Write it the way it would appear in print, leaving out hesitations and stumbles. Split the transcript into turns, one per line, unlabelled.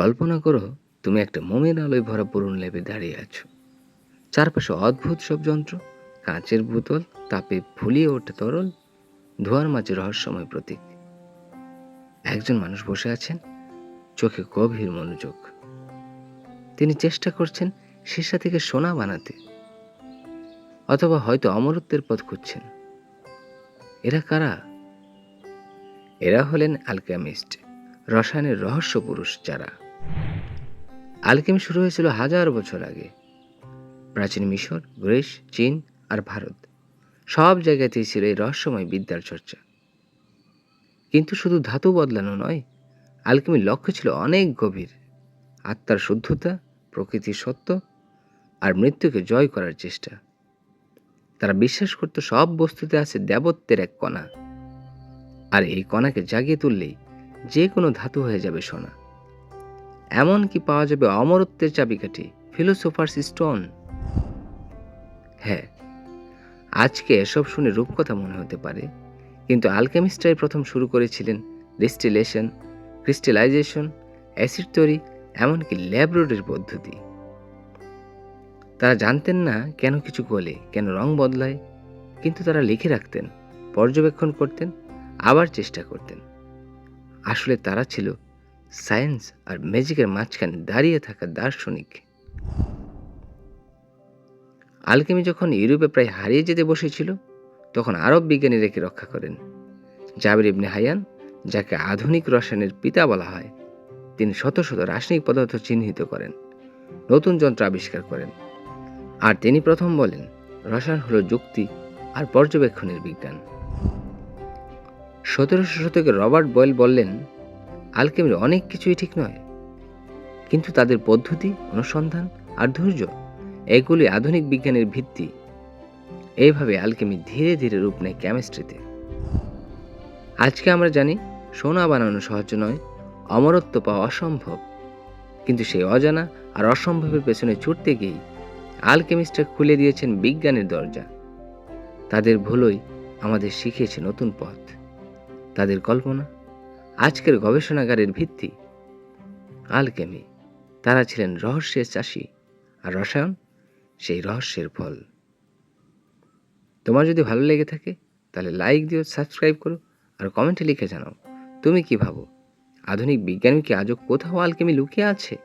কল্পনা করো, তুমি একটা মোমের আলোয় ভরা পুরনো ল্যাবে দাঁড়িয়ে আছো। চারপাশে অদ্ভুত সব যন্ত্র, কাঁচের বোতল, তাপে ফুলিয়ে ওঠা তরল, ধোঁয়ার মাঝে রহস্যময় প্রতীক। একজন মানুষ বসে আছেন, চোখে গভীর মনোযোগ। তিনি চেষ্টা করছেন সীসা থেকে সোনা বানাতে, অথবা হয়তো অমরত্বের পথ খুঁজছেন। এরা কারা? এরা হলেন অ্যালকেমিস্ট, রসায়নের রহস্য পুরুষ। যারা অ্যালকেমি শুরু হয়েছিল হাজার বছর আগে। প্রাচীন মিশর, গ্রিস, চীন আর ভারত, সব জায়গাতেই ছিল এই রহস্যময় বিদ্যার চর্চা। কিন্তু শুধু ধাতু বদলানো নয়, অ্যালকেমির লক্ষ্য ছিল অনেক গভীর। আত্মার শুদ্ধতা, প্রকৃতির সত্য আর মৃত্যুকে জয় করার চেষ্টা। তারা বিশ্বাস করত সব বস্তুতে আছে দেবত্বের এক কণা, আর এই কণাকে জাগিয়ে তুললেই যে কোনো ধাতু হয়ে যাবে সোনা। এমনকি পাওয়া যাবে অমরত্বের চাবিকাঠি, ফিলোসোফার্স স্টোন। হ্যাঁ, আজকে এসব শুনে রূপকথা মনে হতে পারে, কিন্তু অ্যালকেমিস্টরাই প্রথম শুরু করেছিলেন ডিস্টিলেশন, ক্রিস্টালাইজেশন, অ্যাসিড তৈরি, এমনকি ল্যাবরেটরির পদ্ধতি। তারা জানতেন না কেন কিছু গলে, কেন রং বদলায়, কিন্তু তারা লিখে রাখতেন, পর্যবেক্ষণ করতেন, আবার চেষ্টা করতেন। আসলে তারা ছিল সায়েন্স আর ম্যাজিকের মাঝখানে দাঁড়িয়ে থাকা দার্শনিক। আলকেমি যখন ইউরোপে প্রায় হারিয়ে যেতে বসেছিল, তখন আরব বিজ্ঞানীরা একে রক্ষা করেন। জাবির ইবনে হায়ান, যাকে আধুনিক রসায়নের পিতা বলা হয়, তিনি শত শত রাসায়নিক পদার্থ চিহ্নিত করেন, নতুন যন্ত্র আবিষ্কার করেন। আর তিনি প্রথম বলেন, রসায়ন হলো যুক্তি আর পর্যবেক্ষণের বিজ্ঞান। 1700 শতকে রবার্ট বয়েল বললেন, আলকেমির অনেক কিছুই ঠিক নয়, কিন্তু তাদের পদ্ধতি, অনুসন্ধান আর ধৈর্য, এগুলি আধুনিক বিজ্ঞানের ভিত্তি। এইভাবে অ্যালকেমি ধীরে ধীরে রূপ নেয় কেমিস্ট্রিতে। আজকে আমরা জানি সোনা বানানো সহজ নয়, অমরত্ব পাওয়া অসম্ভব। কিন্তু সেই অজানা আর অসম্ভবের পেছনে ছুটতে গিয়েই অ্যালকেমিস্টরা খুলে দিয়েছেন বিজ্ঞানের দরজা। তাদের ভুলই আমাদের শিখিয়েছে নতুন পথ। তাদের কল্পনা আজকের গবেষণাগারের ভিত্তি। অ্যালকেমি, তারা ছিলেন রহস্যের চাষি, আর রসায়ন সেই রহস্যের ফল। তোমার যদি ভালো লেগে থাকে, তাহলে লাইক দিও, সাবস্ক্রাইব করো, আর কমেন্টে লিখে জানাও তুমি কি ভাবো, আধুনিক বিজ্ঞানী কি আজও কোথাও অ্যালকেমি লুকিয়ে আছে?